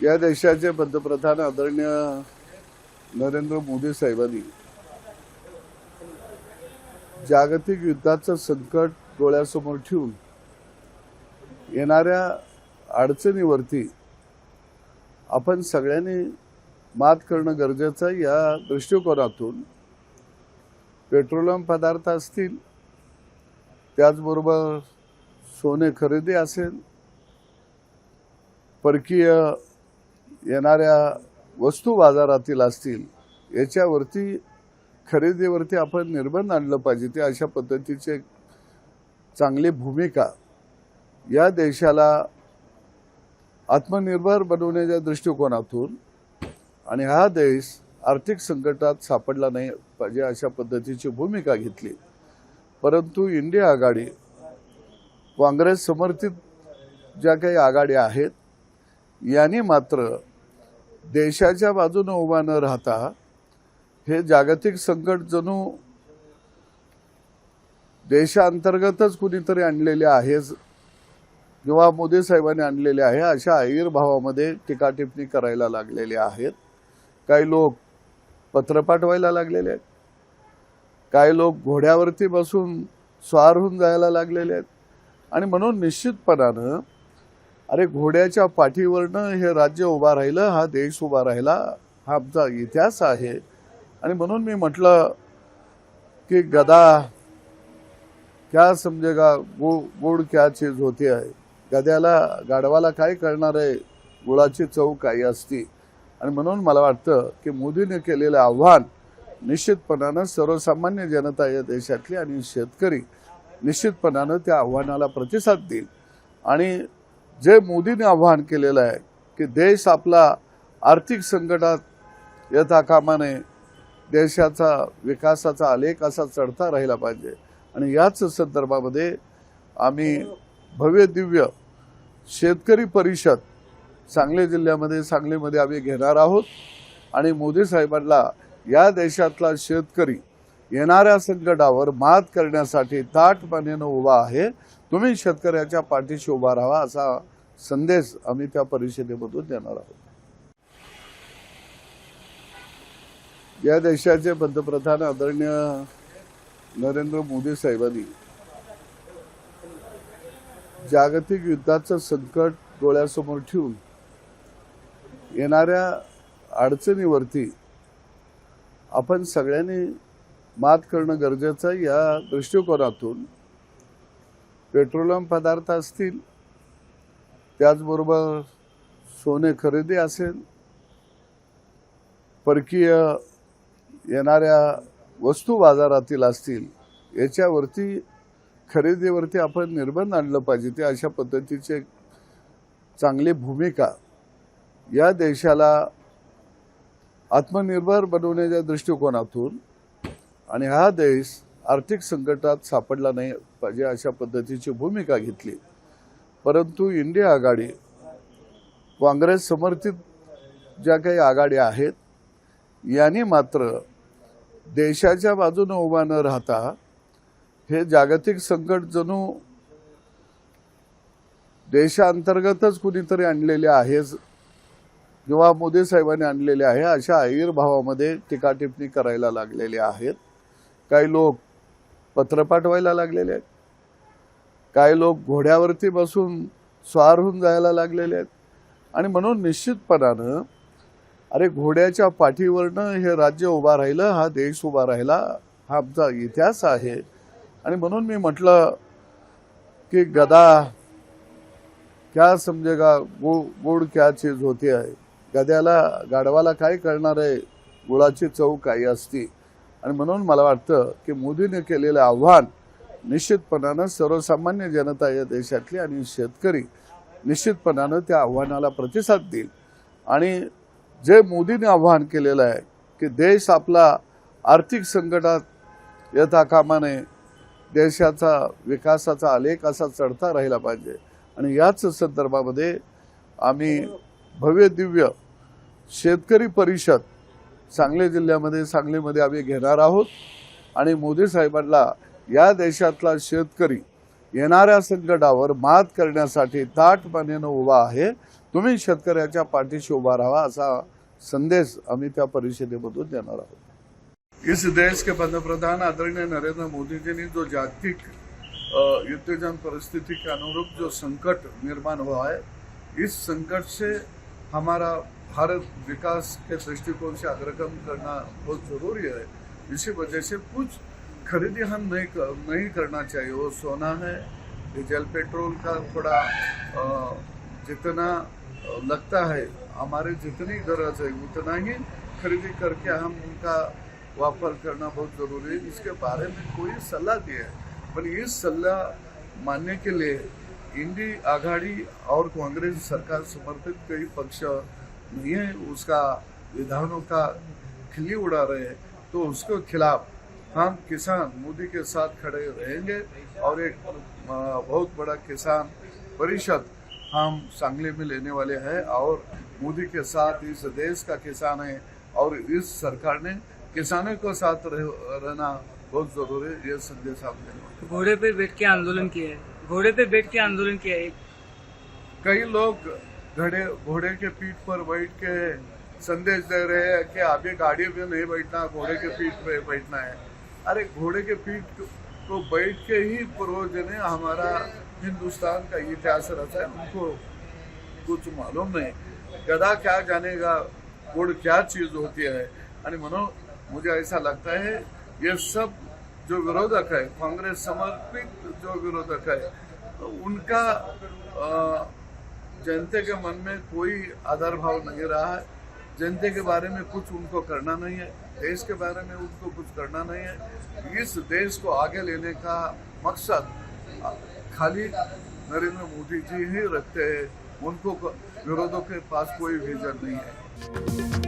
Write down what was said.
या देशाचे पंतप्रधान आदरणीय नरेंद्र मोदी साहेबांनी जागतिक युद्धाचं संकट डोळ्यासमोर ठेवून येणाऱ्या अडचणीवरती आपण सगळ्यांनी मात करणं गरजेचं आहे। या दृष्टिकोनातून पेट्रोलियम पदार्थ असतील, त्याचबरोबर सोने खरेदी असेल, परकीय येणाऱ्या वस्तू बाजारातील असतील, याच्यावरती खरेदीवरती आपण निर्बंध आणलं पाहिजे। ते अशा पद्धतीचे चांगली भूमिका या देशाला आत्मनिर्भर बनवण्याच्या दृष्टिकोनातून आणि हा देश आर्थिक संकटात सापडला नाही पाहिजे अशा पद्धतीची भूमिका घेतली। परंतु इंडिया आघाडी, काँग्रेस समर्थित ज्या काही आघाड्या आहेत, यांनी मात्र देशाच्या बाजूने उभा न राहता हे जागतिक संकट जणू देशांतर्गतच कुणीतरी आणलेले आहे किंवा मोदी साहेबांनी आणलेले आहे अशा आविर्भावामध्ये टीका टिप्पणी करायला लागलेले आहेत। काही लोक पत्र पाठवायला लागलेले आहेत, काही लोक घोड्यावरती बसून स्वार होऊन जायला लागलेले आहेत। आणि म्हणून निश्चितपणानं अरे घोड्याच्या पाठीवरनं हे राज्य उभा राहिलं, हा देश उभा राहिला, हा आमचा इतिहास आहे। आणि म्हणून मी म्हटलं की गदा क्या समजेगा गुड़ क्या चीज होती है, गद्याला गाढवाला काय कळणार आहे गुळाची चव काय असती। आणि म्हणून मला वाटतं की मोदीने केलेलं आव्हान निश्चितपणानं सर्वसामान्य जनता या देशातली आणि शेतकरी निश्चितपणानं त्या आव्हानाला प्रतिसाद देईल। आणि जे मोदीने आव्हान केलेलं आहे की देश आपला आर्थिक संकटात येता कामा नये, देशाचा विकासाचा आलेख असा चढता राहिला पाहिजे। आणि याच संदर्भामध्ये आम्ही भव्य दिव्य शेतकरी परिषद सांगलीमध्ये आम्ही घेणार आहोत। आणि मोदी साहेबांना या देशातला शेतकरी येणाऱ्या संकटावर मात करण्यासाठी ताठपणाने उभा आहे। तुम्ही शेतकऱ्याच्या पाठीशी उभा राहा असा संदेश आम्ही त्या परिषदेमधून देणार आहोत। या देशाचे पंतप्रधान आदरणीय नरेंद्र मोदी साहेबांनी जागतिक युद्धाचं संकट डोळ्यासमोर ठेवून येणाऱ्या अडचणीवरती आपण सगळ्यांनी मात करणं गरजेचं आहे। या दृष्टिकोनातून पेट्रोलियम पदार्थ असतील, त्याचबरोबर सोने खरेदी असेल, परकीय येणाऱ्या वस्तू बाजारातील असतील, याच्यावरती खरेदीवरती आपण निर्बंध आणलं पाहिजे। ते अशा पद्धतीचे चांगली भूमिका या देशाला आत्मनिर्भर बनवण्याच्या दृष्टिकोनातून आणि हा देश आर्थिक संकटात सापडला नाही पाहिजे अशा पद्धतीची भूमिका घेतली। परंतु इंडिया आघाडी, काँग्रेस समर्थित ज्या काही आघाड्या आहेत, यांनी मात्र देशाच्या बाजूने उभा न राहता हे जागतिक संकट जणू देशांतर्गतच कुणीतरी आणलेले आहे किंवा मोदी साहेबांनी आणलेले आहे अशा आविर्भावामध्ये टीका टिप्पणी करायला लागलेले आहेत। काही लोक पत्र पाठवायला लागलेले आहेत, काही लोक घोड्यावरती बसून स्वार होऊन जायला लागलेले आहेत। आणि म्हणून निश्चितपणानं अरे घोड्याच्या पाठीवरनं हे राज्य उभा राहिलं, हा देश उभा राहिला, हा आमचा इतिहास आहे। आणि म्हणून मी म्हटलं की गदा क्या समजेगा गुड़ क्या चीज होती है, गद्याला गाढवाला काय कळणार आहे गुळाची चव काय असती। आणि म्हणून मला वाटतं की मोदीने केलेलं आव्हान निश्चितपणानं सर्वसामान्य जनता या देशातली आणि शेतकरी निश्चितपणानं त्या आव्हानाला प्रतिसाद देईल। आणि जे मोदीने आव्हान केलेलं आहे की देश आपला आर्थिक संकटात येता कामा नये, देशाचा विकासाचा आलेख असा चढता राहिला पाहिजे। आणि याच संदर्भामध्ये आम्ही भव्य दिव्य शेतकरी परिषद सांगलीमध्ये आम्ही घेणार आहोत। आणि मोदी साहेबांना या देशातला शेतकरी येणाऱ्या संकटावर मात करण्यासाठी ताठपणाने उभा आहे। तुम्ही शेतकऱ्याच्या पाठीशी उभा राहा असा संदेश आम्ही त्या परिषदेमधून देणार आहोत। इस देश के पंतप्रधान आदरणीय नरेंद्र मोदी जी ने जो जागतिक युद्धजन परिस्थिति के अनुरूप जो संकट निर्माण हुआ है, इस संकट से हमारा भारत विकास के दृष्टिकोण से अग्रगम करना बहुत जरूरी है। इसी वजह से कुछ खरीदी हम नहीं करना चाहिए। वो सोना है, डीजल पेट्रोल का थोड़ा जितना लगता है, हमारे जितनी गरज है उतना ही खरीदी करके हम उनका वापर करना बहुत जरूरी है। इसके बारे में कोई सलाह दिया है, पर इस सलाह मानने के लिए इंडी आघाड़ी और कांग्रेस सरकार समर्थित कई पक्ष नहीं है, उसका विधानों का खिल्ली उड़ा रहे हैं, तो उसके खिलाफ हम किसान मोदी के साथ खड़े रहेंगे और एक बहुत बड़ा किसान परिषद हम सांगली में लेने वाले हैं और मोदी के साथ इस देश का किसान है और इस सरकार ने किसानों के साथ रहना बहुत जरूरी है। ये संदेश आप देने वाले। घोड़े पे बैठ के आंदोलन किया है, घोड़े पे बैठ के आंदोलन किया है। कई लोग घोड़े के पीठ पर बैठ के संदेश दे रहे हैं कि अभी गाड़ी पे नहीं बैठना, घोड़े के पीठ पे बैठना है। अरे घोड़े के पीठ को बैठ के ही पूर्वज ने हमारा हिंदुस्तान का इतिहास रचा है, उनको कुछ मालूम नहीं। गधा क्या जानेगा घोड़ क्या चीज होती है। आणि म्हणून मुझे ऐसा लगता है ये सब जो विरोधक है, कांग्रेस समर्पित जो विरोधक है, तो उनका जनता के मन में कोई आदर भाव नहीं रहा है। जनता के बारे में कुछ उनको करना नहीं है, देश के बारे में उनको कुछ करना नहीं है। इस देश को आगे लेने का मकसद खाली नरेंद्र मोदी जी ही रखते हैं, उनको विरोधों के पास कोई विजन नहीं है।